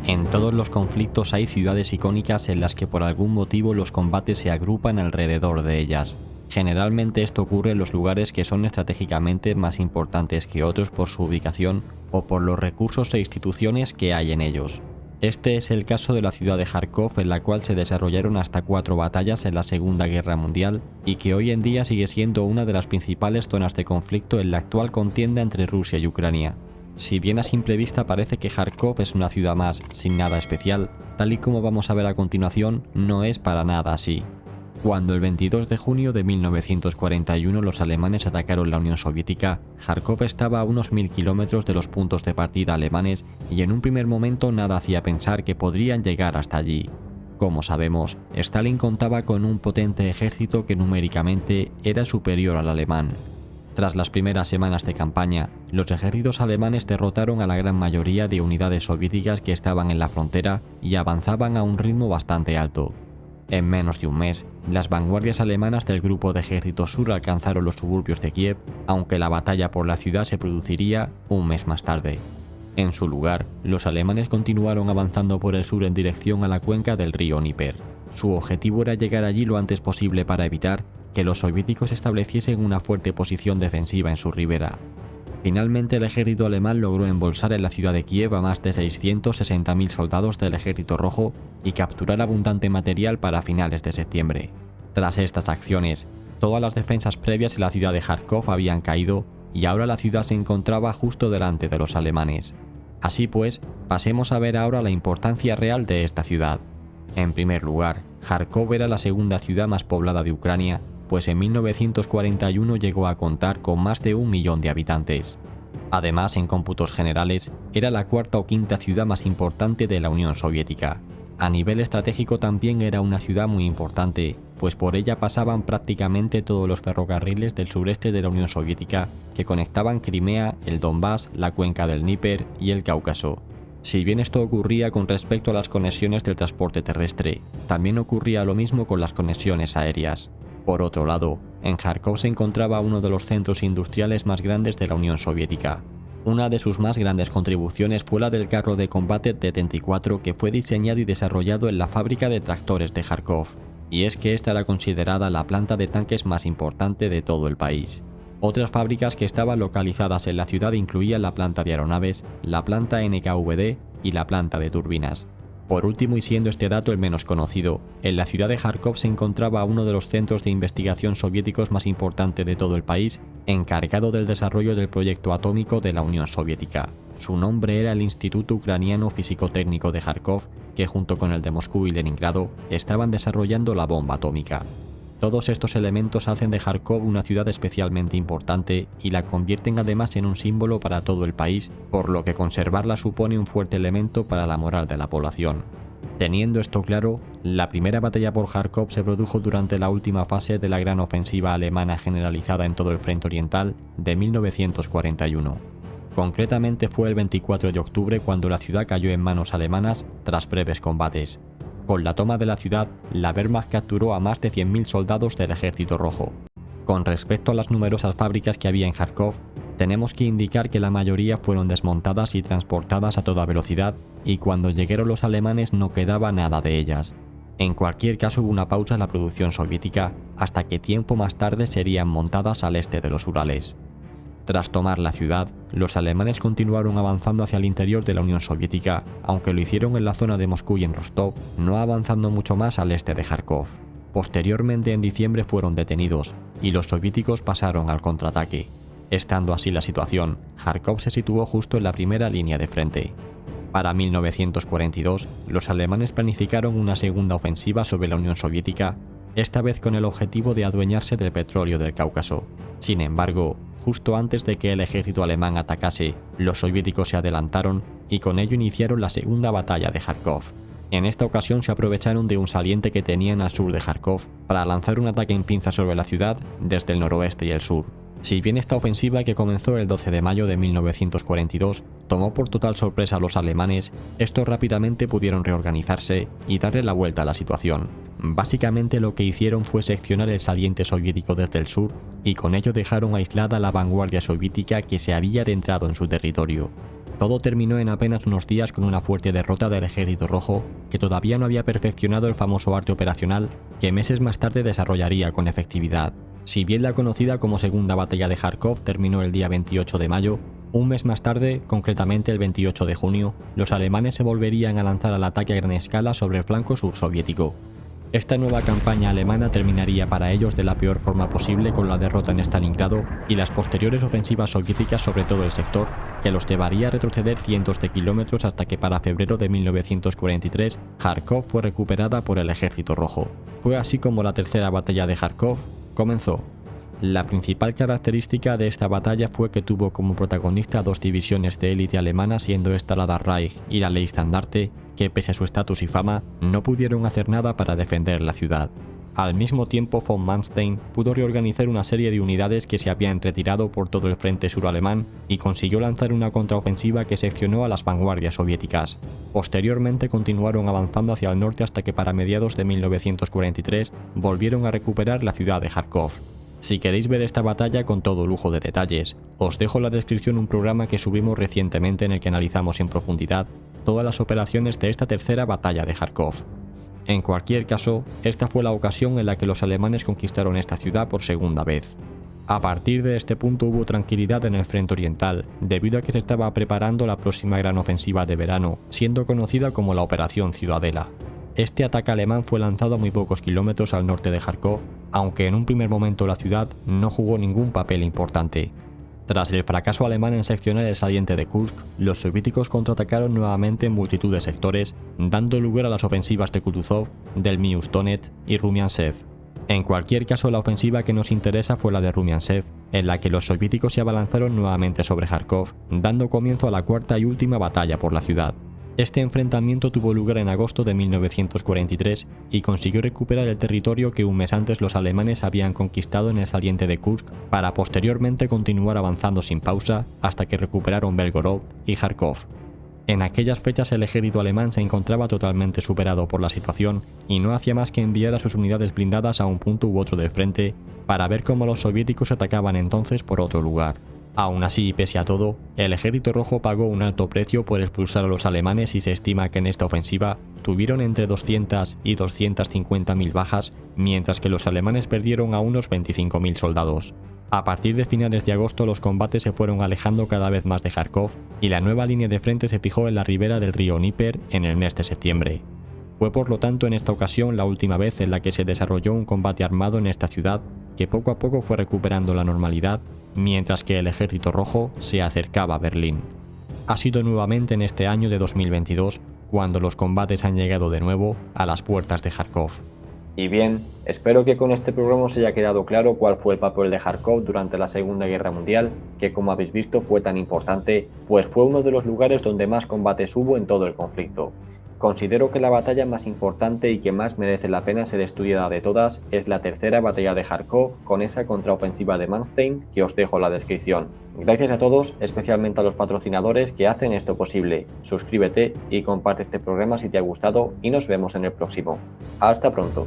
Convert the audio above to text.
En todos los conflictos hay ciudades icónicas en las que por algún motivo los combates se agrupan alrededor de ellas. Generalmente esto ocurre en los lugares que son estratégicamente más importantes que otros por su ubicación o por los recursos e instituciones que hay en ellos. Este es el caso de la ciudad de Járkov, en la cual se desarrollaron hasta 4 batallas en la Segunda Guerra Mundial y que hoy en día sigue siendo una de las principales zonas de conflicto en la actual contienda entre Rusia y Ucrania. Si bien a simple vista parece que Járkov es una ciudad más, sin nada especial, tal y como vamos a ver a continuación, no es para nada así. Cuando el 22 de junio de 1941 los alemanes atacaron la Unión Soviética, Járkov estaba a unos 1000 kilómetros de los puntos de partida alemanes y en un primer momento nada hacía pensar que podrían llegar hasta allí. Como sabemos, Stalin contaba con un potente ejército que numéricamente era superior al alemán. Tras las primeras semanas de campaña, los ejércitos alemanes derrotaron a la gran mayoría de unidades soviéticas que estaban en la frontera y avanzaban a un ritmo bastante alto. En menos de un mes, las vanguardias alemanas del Grupo de Ejército Sur alcanzaron los suburbios de Kiev, aunque la batalla por la ciudad se produciría un mes más tarde. En su lugar, los alemanes continuaron avanzando por el sur en dirección a la cuenca del río Dnieper. Su objetivo era llegar allí lo antes posible para evitar que los soviéticos estableciesen una fuerte posición defensiva en su ribera. Finalmente, el ejército alemán logró embolsar en la ciudad de Kiev a más de 660.000 soldados del Ejército Rojo y capturar abundante material para finales de septiembre. Tras estas acciones, todas las defensas previas en la ciudad de Járkov habían caído y ahora la ciudad se encontraba justo delante de los alemanes. Así pues, pasemos a ver ahora la importancia real de esta ciudad. En primer lugar, Járkov era la segunda ciudad más poblada de Ucrania, pues en 1941 llegó a contar con más de 1 millón de habitantes. Además, en cómputos generales, era la cuarta o quinta ciudad más importante de la Unión Soviética. A nivel estratégico también era una ciudad muy importante, pues por ella pasaban prácticamente todos los ferrocarriles del sureste de la Unión Soviética que conectaban Crimea, el Donbass, la cuenca del Dnieper y el Cáucaso. Si bien esto ocurría con respecto a las conexiones del transporte terrestre, también ocurría lo mismo con las conexiones aéreas. Por otro lado, en Járkov se encontraba uno de los centros industriales más grandes de la Unión Soviética. Una de sus más grandes contribuciones fue la del carro de combate T-34 que fue diseñado y desarrollado en la fábrica de tractores de Járkov. Y es que esta era considerada la planta de tanques más importante de todo el país. Otras fábricas que estaban localizadas en la ciudad incluían la planta de aeronaves, la planta NKVD y la planta de turbinas. Por último, y siendo este dato el menos conocido, en la ciudad de Járkov se encontraba uno de los centros de investigación soviéticos más importantes de todo el país, encargado del desarrollo del proyecto atómico de la Unión Soviética. Su nombre era el Instituto Ucraniano Físico-Técnico de Járkov, que junto con el de Moscú y Leningrado estaban desarrollando la bomba atómica. Todos estos elementos hacen de Járkov una ciudad especialmente importante y la convierten además en un símbolo para todo el país, por lo que conservarla supone un fuerte elemento para la moral de la población. Teniendo esto claro, la primera batalla por Járkov se produjo durante la última fase de la gran ofensiva alemana generalizada en todo el frente oriental de 1941. Concretamente fue el 24 de octubre cuando la ciudad cayó en manos alemanas tras breves combates. Con la toma de la ciudad, la Wehrmacht capturó a más de 100.000 soldados del Ejército Rojo. Con respecto a las numerosas fábricas que había en Járkov, tenemos que indicar que la mayoría fueron desmontadas y transportadas a toda velocidad, y cuando llegaron los alemanes no quedaba nada de ellas. En cualquier caso hubo una pausa en la producción soviética, hasta que tiempo más tarde serían montadas al este de los Urales. Tras tomar la ciudad, los alemanes continuaron avanzando hacia el interior de la Unión Soviética, aunque lo hicieron en la zona de Moscú y en Rostov, no avanzando mucho más al este de Járkov. Posteriormente, en diciembre, fueron detenidos, y los soviéticos pasaron al contraataque. Estando así la situación, Járkov se situó justo en la primera línea de frente. Para 1942, los alemanes planificaron una segunda ofensiva sobre la Unión Soviética, esta vez con el objetivo de adueñarse del petróleo del Cáucaso. Sin embargo, justo antes de que el ejército alemán atacase, los soviéticos se adelantaron y con ello iniciaron la segunda batalla de Járkov. En esta ocasión se aprovecharon de un saliente que tenían al sur de Járkov para lanzar un ataque en pinza sobre la ciudad desde el noroeste y el sur. Si bien esta ofensiva, que comenzó el 12 de mayo de 1942, tomó por total sorpresa a los alemanes, estos rápidamente pudieron reorganizarse y darle la vuelta a la situación. Básicamente lo que hicieron fue seccionar el saliente soviético desde el sur y con ello dejaron aislada la vanguardia soviética que se había adentrado en su territorio. Todo terminó en apenas unos días con una fuerte derrota del Ejército Rojo, que todavía no había perfeccionado el famoso arte operacional que meses más tarde desarrollaría con efectividad. Si bien la conocida como Segunda Batalla de Járkov terminó el día 28 de mayo, un mes más tarde, concretamente el 28 de junio, los alemanes se volverían a lanzar al ataque a gran escala sobre el flanco sur soviético. Esta nueva campaña alemana terminaría para ellos de la peor forma posible con la derrota en Stalingrado y las posteriores ofensivas soviéticas sobre todo el sector, que los llevaría a retroceder cientos de kilómetros hasta que para febrero de 1943 Járkov fue recuperada por el Ejército Rojo. Fue así como la tercera batalla de Járkov comenzó. La principal característica de esta batalla fue que tuvo como protagonista dos divisiones de élite alemanas, siendo esta la Der Reich y la Leibstandarte, que pese a su estatus y fama, no pudieron hacer nada para defender la ciudad. Al mismo tiempo, von Manstein pudo reorganizar una serie de unidades que se habían retirado por todo el frente suralemán y consiguió lanzar una contraofensiva que seccionó a las vanguardias soviéticas. Posteriormente continuaron avanzando hacia el norte hasta que para mediados de 1943 volvieron a recuperar la ciudad de Járkov. Si queréis ver esta batalla con todo lujo de detalles, os dejo en la descripción un programa que subimos recientemente en el que analizamos en profundidad todas las operaciones de esta tercera batalla de Járkov. En cualquier caso, esta fue la ocasión en la que los alemanes conquistaron esta ciudad por segunda vez. A partir de este punto hubo tranquilidad en el frente oriental, debido a que se estaba preparando la próxima gran ofensiva de verano, siendo conocida como la Operación Ciudadela. Este ataque alemán fue lanzado a muy pocos kilómetros al norte de Járkov, aunque en un primer momento la ciudad no jugó ningún papel importante. Tras el fracaso alemán en seccionar el saliente de Kursk, los soviéticos contraatacaron nuevamente en multitud de sectores, dando lugar a las ofensivas de Kutuzov, del Miustonet y Rumiansev. En cualquier caso, la ofensiva que nos interesa fue la de Rumiansev, en la que los soviéticos se abalanzaron nuevamente sobre Járkov, dando comienzo a la cuarta y última batalla por la ciudad. Este enfrentamiento tuvo lugar en agosto de 1943 y consiguió recuperar el territorio que un mes antes los alemanes habían conquistado en el saliente de Kursk, para posteriormente continuar avanzando sin pausa hasta que recuperaron Belgorod y Járkov. En aquellas fechas el ejército alemán se encontraba totalmente superado por la situación y no hacía más que enviar a sus unidades blindadas a un punto u otro del frente para ver cómo los soviéticos atacaban entonces por otro lugar. Aún así, y pese a todo, el Ejército Rojo pagó un alto precio por expulsar a los alemanes y se estima que en esta ofensiva tuvieron entre 200 y 250.000 bajas, mientras que los alemanes perdieron a unos 25.000 soldados. A partir de finales de agosto los combates se fueron alejando cada vez más de Járkov y la nueva línea de frente se fijó en la ribera del río Dnieper en el mes de septiembre. Fue por lo tanto en esta ocasión la última vez en la que se desarrolló un combate armado en esta ciudad, que poco a poco fue recuperando la normalidad, mientras que el Ejército Rojo se acercaba a Berlín. Ha sido nuevamente en este año de 2022 cuando los combates han llegado de nuevo a las puertas de Járkov. Y bien, espero que con este programa os haya quedado claro cuál fue el papel de Járkov durante la Segunda Guerra Mundial, que como habéis visto fue tan importante, pues fue uno de los lugares donde más combates hubo en todo el conflicto. Considero que la batalla más importante y que más merece la pena ser estudiada de todas es la tercera batalla de Járkov, con esa contraofensiva de Manstein que os dejo en la descripción. Gracias a todos, especialmente a los patrocinadores que hacen esto posible. Suscríbete y comparte este programa si te ha gustado y nos vemos en el próximo. Hasta pronto.